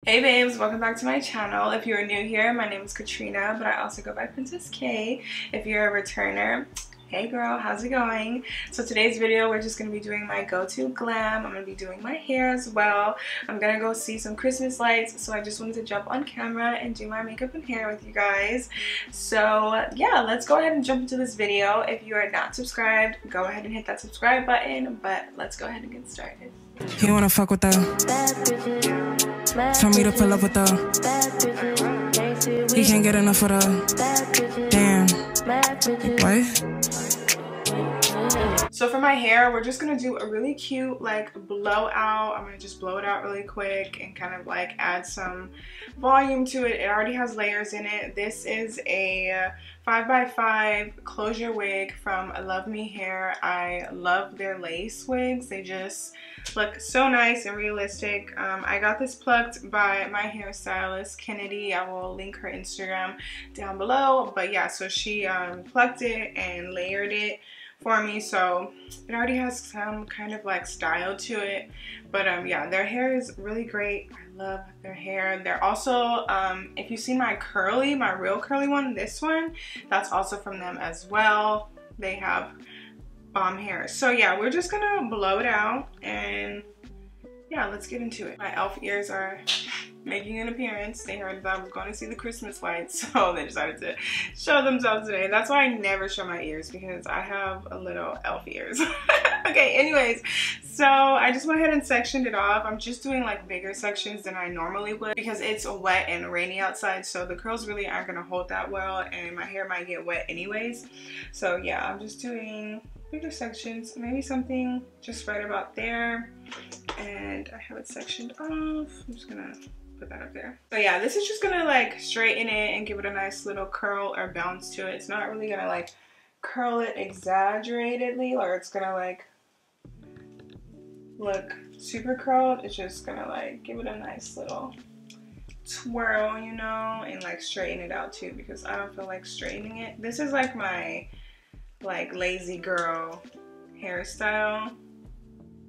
Hey babes, welcome back to my channel. If you're new here, my name is Katrina, but I also go by Princess K. If you're a returner, hey girl, how's it going? So today's video, we're just going to be doing my go-to glam. I'm going to be doing my hair as well. I'm going to go see some Christmas lights, so I just wanted to jump on camera and do my makeup and hair with you guys. So yeah, let's go ahead and jump into this video. If you are not subscribed, go ahead and hit that subscribe button, but let's go ahead and get started. You wanna fuck with her? Tell me to pull up with her. He can't get enough of her. Damn. What? So for my hair, we're just gonna do a really cute like blowout. I'm gonna just blow it out really quick and kind of like add some volume to it. It already has layers in it. This is a 5x5 closure wig from Love Me Hair. I love their lace wigs. They just look so nice and realistic. I got this plucked by my hairstylist Kennedy. I will link her Instagram down below. But yeah, so she plucked it and layered it for me, so it already has some kind of like style to it. But yeah, their hair is really great. I love their hair. They're also if you've seen my real curly one, this one, that's also from them as well. They have bomb hair. So yeah, we're just gonna blow it out and yeah, let's get into it. My elf ears are making an appearance. They heard that I was going to see the Christmas lights, so they decided to show themselves today. That's why I never show my ears, because I have a little elf ears. Okay, anyways, so I just went ahead and sectioned it off. I'm just doing like bigger sections than I normally would because it's wet and rainy outside, so the curls really aren't going to hold that well and my hair might get wet anyways. So yeah, I'm just doing bigger sections, maybe something just right about there, and I have it sectioned off. I'm just gonna put that up there. So yeah, this is just gonna like straighten it and give it a nice little curl or bounce to it. It's not really gonna like curl it exaggeratedly, or it's gonna like look super curled. It's just gonna like give it a nice little twirl, you know, and like straighten it out too, because I don't feel like straightening it. This is like my like lazy girl hairstyle.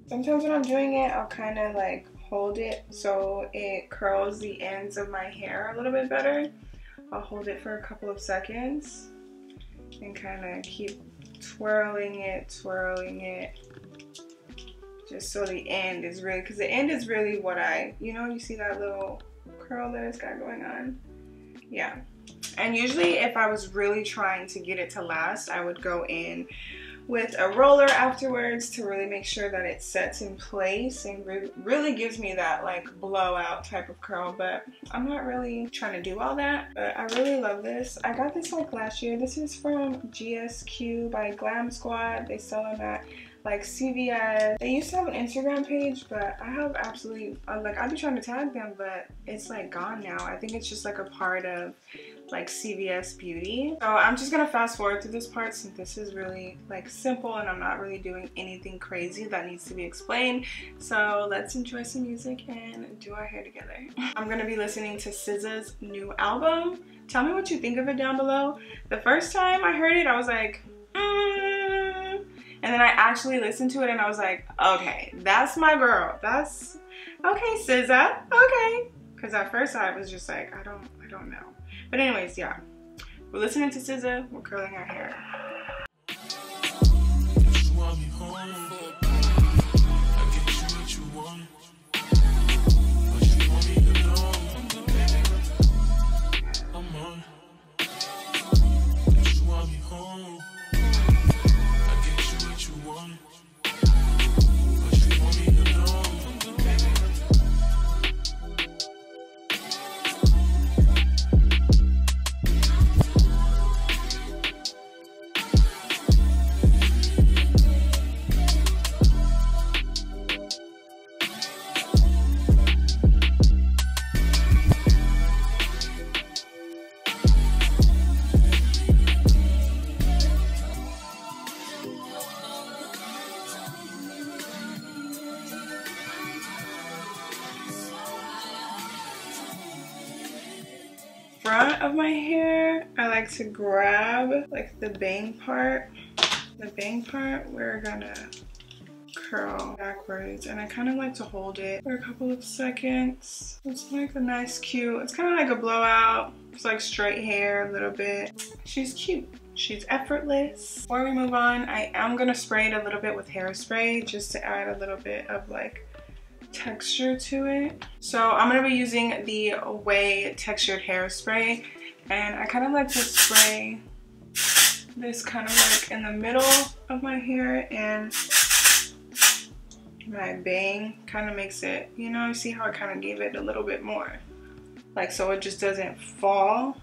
Sometimes when I'm doing it, I'll kind of like hold it so it curls the ends of my hair a little bit better. I'll hold it for a couple of seconds and kind of keep twirling it, just so the end is really, because the end is really what you see that little curl that it's got going on. Yeah. And usually if I was really trying to get it to last, I would go in with a roller afterwards to really make sure that it sets in place and really gives me that like blowout type of curl. But I'm not really trying to do all that. But I really love this. I got this like last year. This is from GSQ by Glam Squad. They sell them at like CVS. They used to have an Instagram page, but I have absolutely like, I've been trying to tag them, but it's like gone now. I think it's just like a part of like CVS Beauty. So I'm just gonna fast forward through this part since this is really like simple and I'm not really doing anything crazy that needs to be explained. So let's enjoy some music and do our hair together. I'm gonna be listening to SZA's new album. Tell me what you think of it down below. The first time I heard it, I was like, and then I actually listened to it and I was like, okay, that's my girl. That's okay, SZA, okay. Because at first I was just like, I don't know. But anyways, yeah, we're listening to SZA, we're curling our hair. Front of my hair, I like to grab like the bang part. We're gonna curl backwards, and I kind of like to hold it for a couple of seconds. It's like a nice cute, it's kind of like a blowout. It's like straight hair a little bit. She's cute. She's effortless. Before we move on, I am gonna spray it a little bit with hairspray just to add a little bit of like texture to it. So I'm gonna be using the Ouai textured hairspray, and I kind of like to spray this kind of like in the middle of my hair, and my bang kind of makes it, you know, you see how I kind of gave it a little bit more, like, so it just doesn't fall.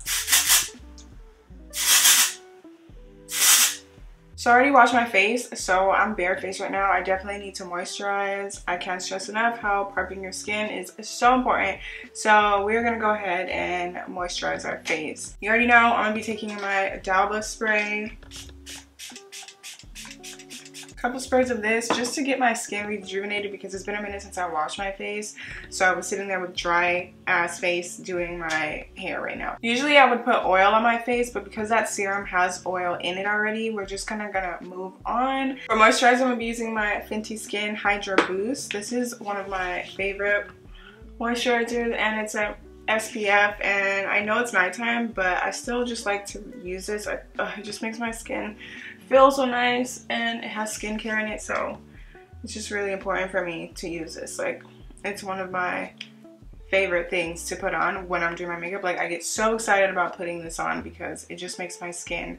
So I already washed my face, so I'm barefaced right now. I definitely need to moisturize. I can't stress enough how prepping your skin is so important. So we're gonna go ahead and moisturize our face. You already know I'm gonna be taking my D'Alba spray. Couple sprays of this just to get my skin rejuvenated, because it's been a minute since I washed my face, so I was sitting there with dry ass face doing my hair right now. Usually I would put oil on my face, but because that serum has oil in it already, we're just kind of gonna move on. For moisturizer, I'm gonna be using my Fenty Skin Hydra Boost. This is one of my favorite moisturizers, and it's a SPF, and I know it's nighttime, but I still just like to use this. It just makes my skin feel so nice, and it has skincare in it, so it's just really important for me to use this. Like, it's one of my favorite things to put on when I'm doing my makeup. Like, I get so excited about putting this on because it just makes my skin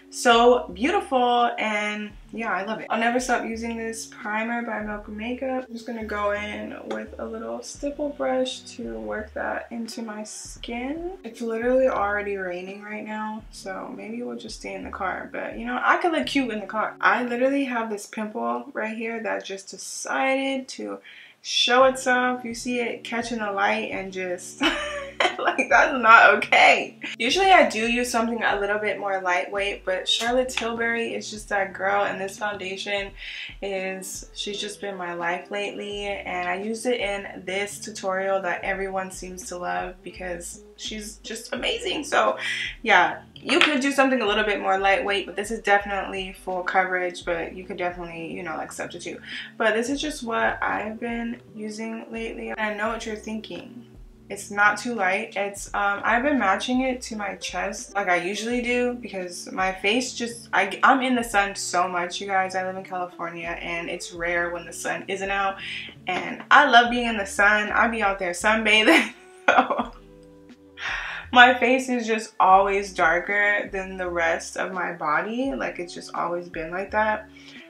so beautiful, and yeah, I love it. I'll never stop using this primer by Milk Makeup. I'm just gonna go in with a little stipple brush to work that into my skin. It's literally already raining right now, so maybe we'll just stay in the car, but you know, I could look cute in the car. I literally have this pimple right here that just decided to show itself. You see it catching the light and just like, that's not okay. Usually I do use something a little bit more lightweight, but Charlotte Tilbury is just that girl, and this foundation she's just been my life lately, and I used it in this tutorial that everyone seems to love because she's just amazing. So yeah, you could do something a little bit more lightweight, but this is definitely full coverage, but you could definitely, you know, like substitute. But this is just what I've been using lately. I know what you're thinking. It's not too light. It's I've been matching it to my chest like I usually do, because my face just, I'm in the sun so much, you guys. I live in California, and it's rare when the sun isn't out, and I love being in the sun. I be out there sunbathing. So my face is just always darker than the rest of my body. Like, it's just always been like that.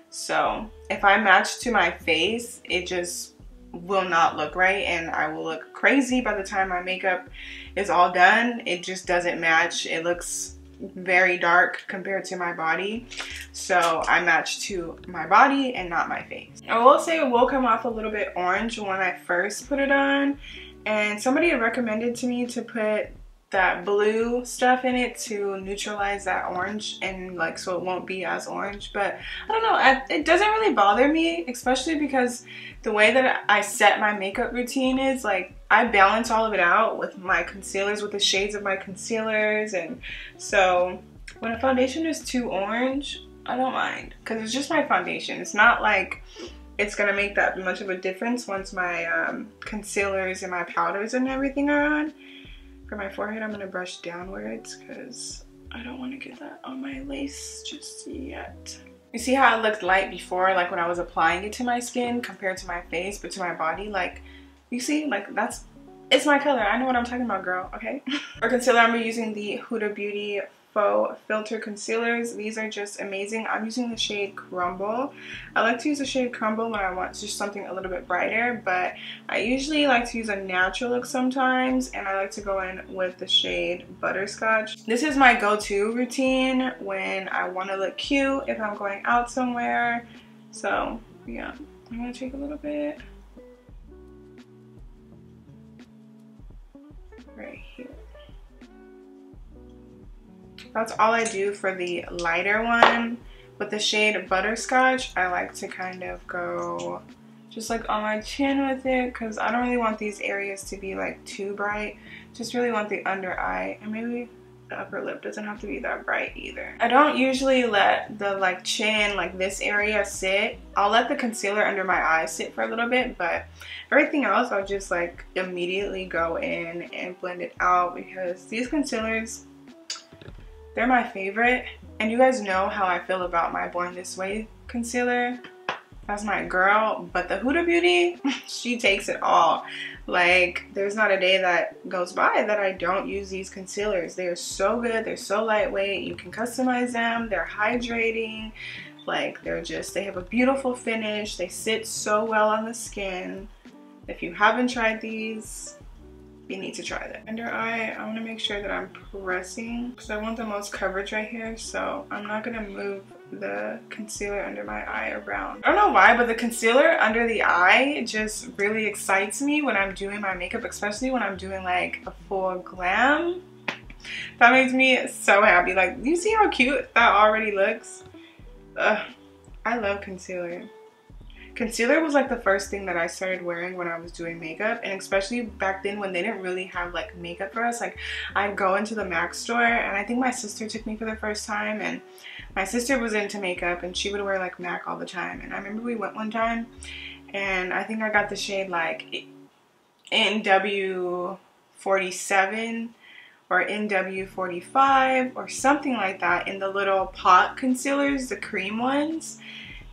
So if I match to my face, it just will not look right, and I will look crazy by the time my makeup is all done. It just doesn't match. It looks very dark compared to my body, so I match to my body and not my face. I will say it will come off a little bit orange when I first put it on, and somebody had recommended to me to put that blue stuff in it to neutralize that orange, and like, so it won't be as orange. But I don't know, it doesn't really bother me, especially because the way that I set my makeup routine is like, I balance all of it out with my concealers, with the shades of my concealers, and so when a foundation is too orange, I don't mind, because it's just my foundation. It's not like it's gonna make that much of a difference once my concealers and my powders and everything are on. For my forehead, I'm gonna brush downwards because I don't want to get that on my lace just yet. You see how it looked light before, like when I was applying it to my skin compared to my face, but to my body, like, you see, like, it's my color. I know what I'm talking about, girl, okay? For concealer, I'm using the Huda Beauty Faux Filter Concealers. These are just amazing. I'm using the shade Crumble. I like to use the shade Crumble when I want just something a little bit brighter, but I usually like to use a natural look sometimes, and I like to go in with the shade Butterscotch. This is my go-to routine when I want to look cute, if I'm going out somewhere. So yeah, I'm gonna take a little bit right here. That's all I do for the lighter one. With the shade Butterscotch, I like to kind of go just like on my chin with it, because I don't really want these areas to be like too bright. Just really want the under eye and maybe The upper lip doesn't have to be that bright either. I don't usually let the like chin, like this area sit. I'll let the concealer under my eyes sit for a little bit, but everything else I'll just like immediately go in and blend it out because these concealers, they're my favorite. And you guys know how I feel about my Born This Way concealer. That's my girl. But the Huda Beauty, she takes it all. Like, there's not a day that goes by that I don't use these concealers. They are so good. They're so lightweight. You can customize them. They're hydrating. Like, they have a beautiful finish. They sit so well on the skin. If you haven't tried these, you need to try them. Under eye, I want to make sure that I'm pressing because I want the most coverage right here. So I'm not going to move the concealer under my eye around. I don't know why, but the concealer under the eye just really excites me when I'm doing my makeup, especially when I'm doing like a full glam. That makes me so happy. Like, you see how cute that already looks? Ugh, I love concealer. Concealer was like the first thing that I started wearing when I was doing makeup, and especially back then when they didn't really have like makeup for us. Like, I'd go into the MAC store, and I think my sister took me for the first time, and my sister was into makeup and she would wear like MAC all the time. And I remember we went one time and I think I got the shade like NW47 or NW45 or something like that in the little pot concealers, the cream ones.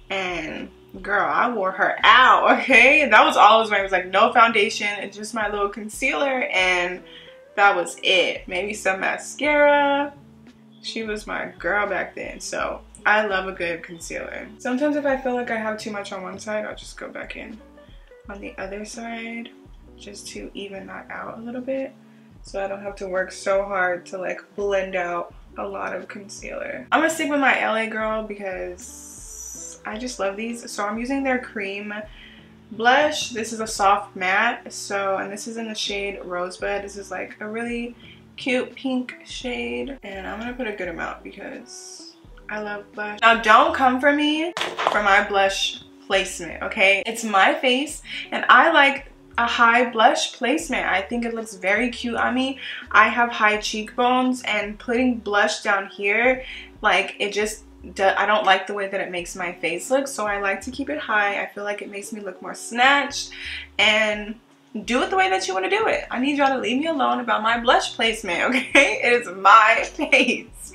And girl, I wore her out, okay? That was all I was wearing. It was like no foundation and just my little concealer, and that was it. Maybe some mascara. She was my girl back then, so I love a good concealer. Sometimes if I feel like I have too much on one side, I'll just go back in on the other side just to even that out a little bit so I don't have to work so hard to like blend out a lot of concealer. I'm gonna stick with my LA Girl because I just love these. So I'm using their cream blush. This is a soft matte, and this is in the shade Rosebud. This is like a really cute pink shade, and I'm gonna put a good amount because I love blush. Now don't come for me for my blush placement, okay? It's my face and I like a high blush placement. I think it looks very cute on me. I have high cheekbones, and putting blush down here, like, it just I don't like the way that it makes my face look, so I like to keep it high. I feel like it makes me look more snatched, and do it the way that you want to do it. I need y'all to leave me alone about my blush placement, okay? It is my face.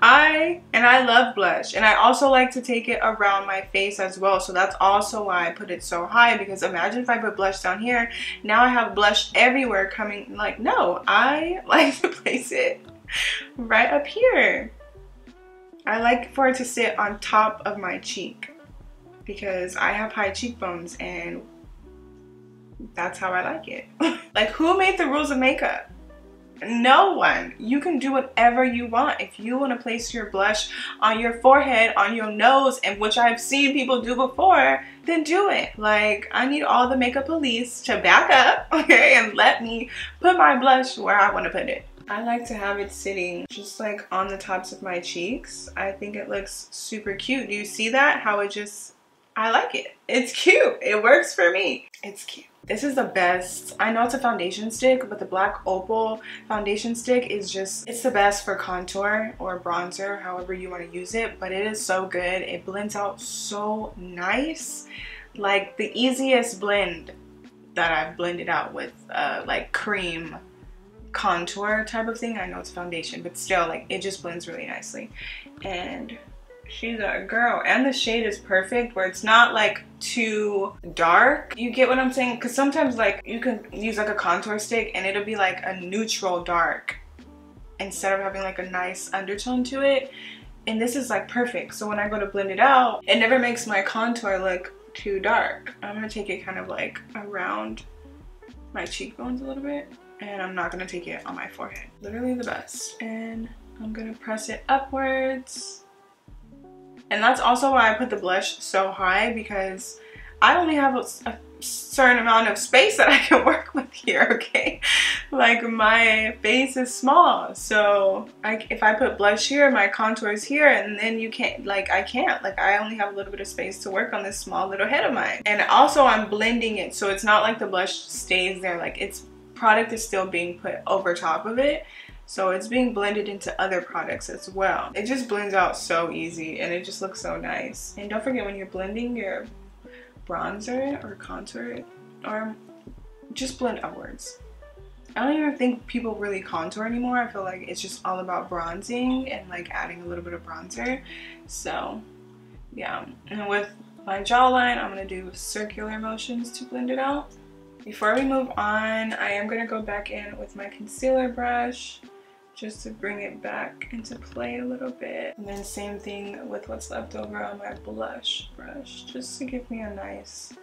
I love blush, and I also like to take it around my face as well, so that's also why I put it so high, because imagine if I put blush down here, now I have blush everywhere coming. Like, no, I like to place it right up here. I like for it to sit on top of my cheek because I have high cheekbones, and that's how I like it. Like, who made the rules of makeup? No one. You can do whatever you want. If you want to place your blush on your forehead, on your nose, and which I've seen people do before, then do it. Like, I need all the makeup police to back up, okay, and let me put my blush where I want to put it. I like to have it sitting just like on the tops of my cheeks. I think it looks super cute. Do you see that? How it just, I like it. It's cute. It works for me. It's cute. This is the best. I know it's a foundation stick, but the Black Opal foundation stick is just, it's the best for contour or bronzer, however you want to use it, but it is so good. It blends out so nice. Like, the easiest blend that I've blended out with like cream contour type of thing. I know it's foundation, but still, like, it just blends really nicely. And she's a girl, and the shade is perfect where it's not like too dark. You get what I'm saying? Because sometimes, like, you can use like a contour stick and it'll be like a neutral dark instead of having like a nice undertone to it, and this is like perfect. So when I go to blend it out, it never makes my contour look too dark. I'm gonna take it kind of like around my cheekbones a little bit, and I'm not gonna take it on my forehead. Literally the best. And I'm gonna press it upwards. And that's also why I put the blush so high, because I only have a certain amount of space that I can work with here, okay? Like, my face is small, so if I put blush here, my contour is here, and then you can't, like, I can't. Like, I only have a little bit of space to work on this small little head of mine. And also, I'm blending it, so it's not like the blush stays there. Like, its product is still being put over top of it. So it's being blended into other products as well. It just blends out so easy and it just looks so nice. And don't forget, when you're blending your bronzer or contour, or just blend upwards. I don't even think people really contour anymore. I feel like it's just all about bronzing and like adding a little bit of bronzer. So yeah, and with my jawline, I'm gonna do circular motions to blend it out. Before we move on, I am gonna go back in with my concealer brush just to bring it back into play a little bit. And then same thing with what's left over on my blush brush, just to give me a nice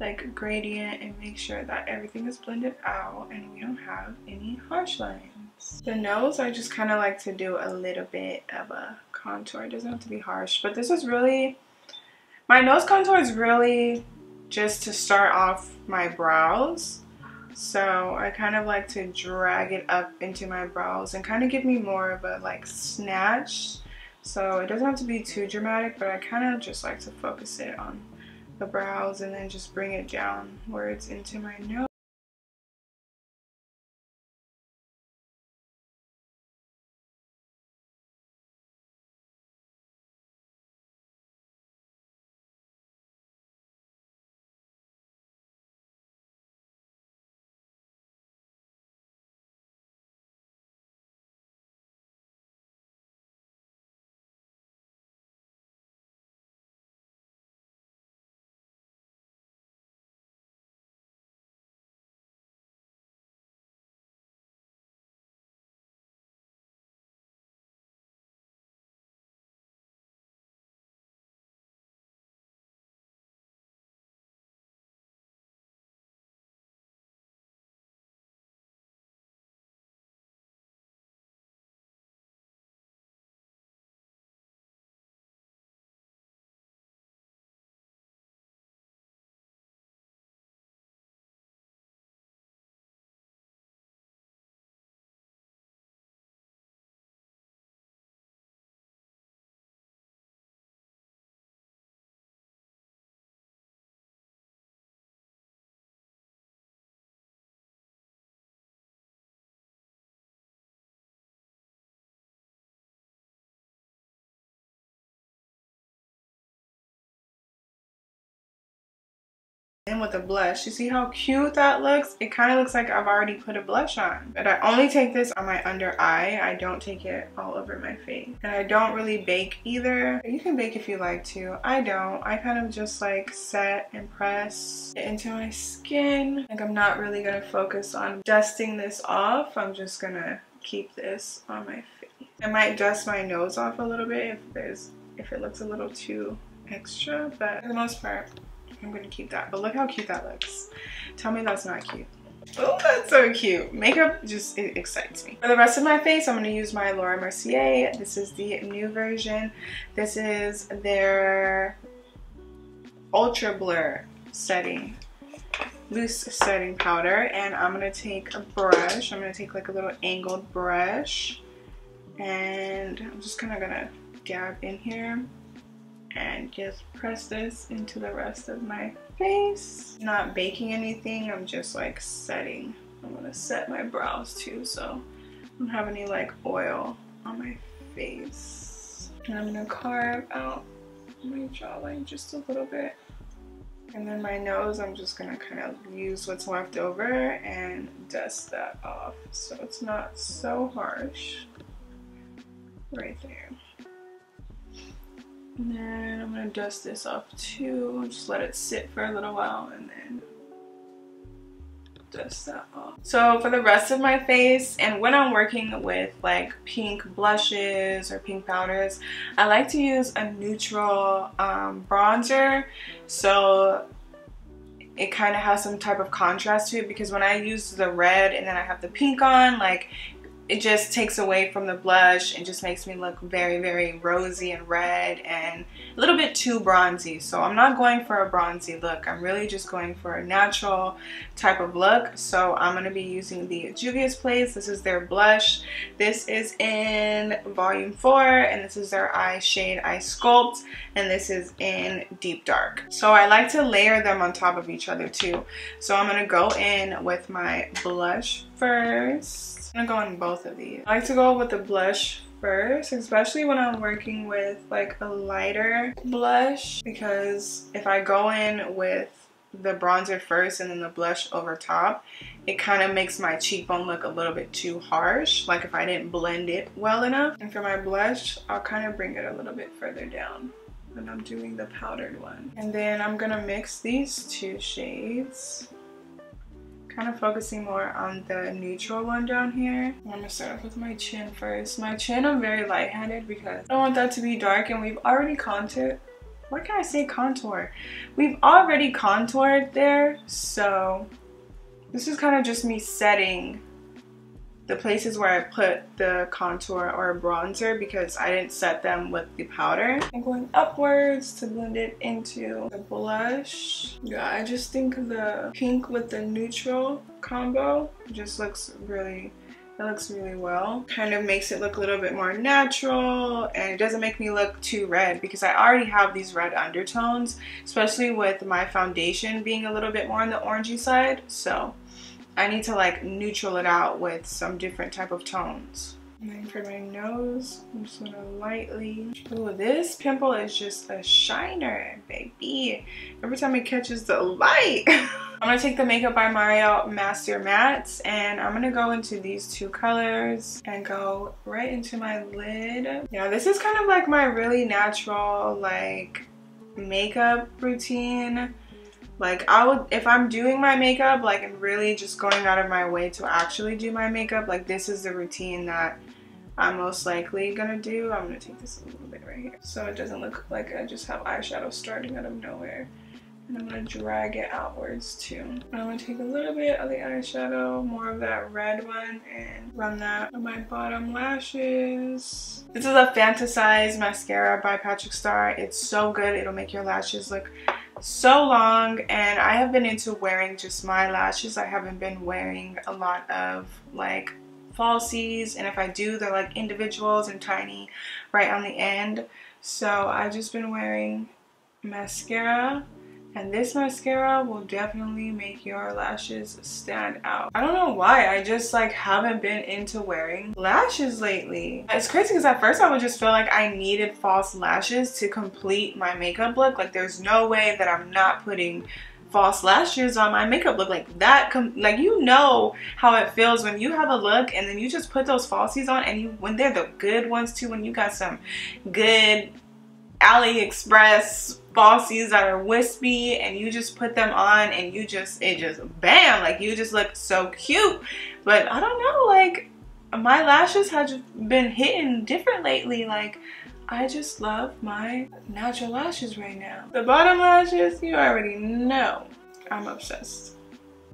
like gradient and make sure that everything is blended out and we don't have any harsh lines. The nose, I just kind of like to do a little bit of a contour. It doesn't have to be harsh, but this is really, my nose contour is really just to start off my brows. So I kind of like to drag it up into my brows and kind of give me more of a like snatch. So it doesn't have to be too dramatic, but I kind of just like to focus it on the brows and then just bring it down where it's into my nose. And with the blush, you see how cute that looks? It kind of looks like I've already put a blush on. But I only take this on my under eye. I don't take it all over my face. And I don't really bake either. You can bake if you like to. I don't. I kind of just like set and press it into my skin. Like I'm not really gonna focus on dusting this off. I'm just gonna keep this on my face. I might dust my nose off a little bit if it looks a little too extra, but for the most part, I'm gonna keep that. But look how cute that looks. Tell me that's not cute. Oh, that's so cute. Makeup just, it excites me. For the rest of my face, I'm gonna use my Laura Mercier. This is the new version. This is their Ultra Blur setting, loose setting powder. And I'm gonna take a brush. I'm gonna take like a little angled brush. And I'm just kind of gonna dab in here and just press this into the rest of my face. Not baking anything, I'm just like setting. I'm gonna set my brows too, so I don't have any like oil on my face. And I'm gonna carve out my jawline just a little bit. And then my nose, I'm just gonna kind of use what's left over and dust that off so it's not so harsh. Right there. And then I'm gonna dust this off too. Just let it sit for a little while and then dust that off. So for the rest of my face, and when I'm working with like pink blushes or pink powders, I like to use a neutral bronzer, so it kind of has some type of contrast to it, because when I use the red and then I have the pink on, like it just takes away from the blush and just makes me look very, very rosy and red and a little bit too bronzy. So I'm not going for a bronzy look. I'm really just going for a natural type of look. So I'm going to be using the Juvia's Place. This is their blush. This is in volume 4 and this is their eye shade Ice Sculpt, and this is in Deep Dark. So I like to layer them on top of each other too. So I'm going to go in with my blush first. I'm gonna go on both both of these. I like to go with the blush first, especially when I'm working with like a lighter blush, because if I go in with the bronzer first and then the blush over top, it kind of makes my cheekbone look a little bit too harsh, like if I didn't blend it well enough. And for my blush, I'll kind of bring it a little bit further down when I'm doing the powdered one. And then I'm gonna mix these two shades, kind of focusing more on the neutral one down here. I'm gonna start off with my chin first. My chin, I'm very light-handed because I don't want that to be dark, and we've already contoured. Why can't I say contour? We've already contoured there, so this is kind of just me setting the places where I put the contour or bronzer, because I didn't set them with the powder. I'm going upwards to blend it into the blush. Yeah, I just think the pink with the neutral combo just looks really, it looks really well. Kind of makes it look a little bit more natural, and it doesn't make me look too red because I already have these red undertones, especially with my foundation being a little bit more on the orangey side. So I need to like neutral it out with some different type of tones. And then for my nose, I'm just gonna lightly. Ooh, this pimple is just a shiner, baby. Every time it catches the light. I'm gonna take the Makeup by Mario Master Mattes, and I'm gonna go into these two colors and go right into my lid. Yeah, this is kind of like my really natural like makeup routine. Like I would, if I'm doing my makeup, like and really just going out of my way to actually do my makeup, like this is the routine that I'm most likely gonna do. I'm gonna take this a little bit right here so it doesn't look like I just have eyeshadow starting out of nowhere. And I'm gonna drag it outwards too. And I'm gonna take a little bit of the eyeshadow, more of that red one, and run that on my bottom lashes. This is a Fantasize mascara by Patrick Starr. It's so good. It'll make your lashes look so long, and I have been into wearing just my lashes. I haven't been wearing a lot of like falsies, and if I do, they're like individuals and tiny right on the end. So I've just been wearing mascara, and this mascara will definitely make your lashes stand out. I don't know why, I just like haven't been into wearing lashes lately. It's crazy because at first I would just feel like I needed false lashes to complete my makeup look. Like there's no way that I'm not putting false lashes on my makeup look like that. Like, you know how it feels when you have a look and then you just put those falsies on, and when they're the good ones too, when you got some good AliExpress falsies that are wispy and you just put them on and it just bam, like you just look so cute. But I don't know, like my lashes have just been hitting different lately. Like I just love my natural lashes right now. The bottom lashes, you already know I'm obsessed.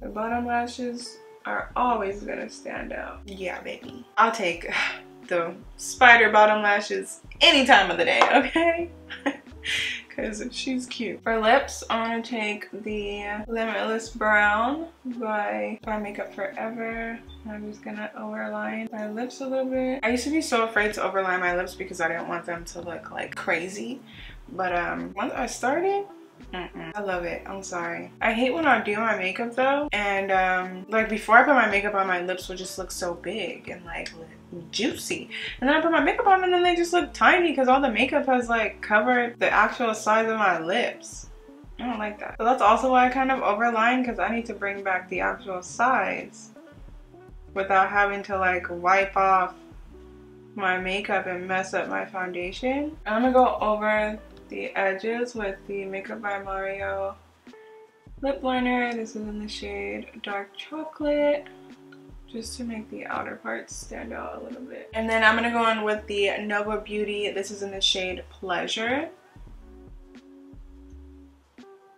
The bottom lashes are always gonna stand out. Yeah, baby. I'll take the spider bottom lashes any time of the day, okay? Because she's cute. For lips, I'm gonna take the Limitless Brown by Makeup Forever. I'm just gonna overline my lips a little bit. I used to be so afraid to overline my lips because I didn't want them to look like crazy. But once I started, I love it. I'm sorry. I hate when I do my makeup though, and like before I put my makeup on, my lips would just look so big and like juicy, and then I put my makeup on and then they just look tiny because all the makeup has like covered the actual size of my lips. I don't like that. So that's also why I kind of overline, because I need to bring back the actual size without having to like wipe off my makeup and mess up my foundation. I'm gonna go over the edges with the Makeup by Mario lip liner. This is in the shade Dark Chocolate, just to make the outer parts stand out a little bit. And then I'm gonna go in with the Nova Beauty. This is in the shade Pleasure.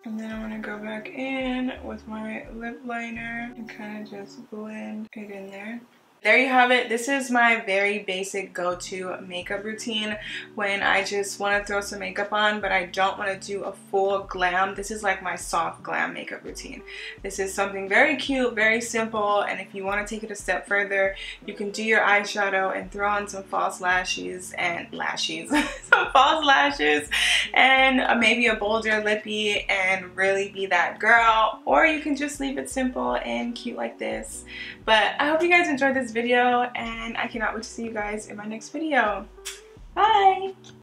And then I'm gonna go back in with my lip liner and kind of just blend it in there. There you have it. This is my very basic go-to makeup routine when I just want to throw some makeup on but I don't want to do a full glam. This is like my soft glam makeup routine. This is something very cute, very simple, and if you want to take it a step further, you can do your eyeshadow and throw on some false lashes and some false lashes and maybe a bolder lippy and really be that girl, or you can just leave it simple and cute like this. But I hope you guys enjoyed this video, and I cannot wait to see you guys in my next video. Bye!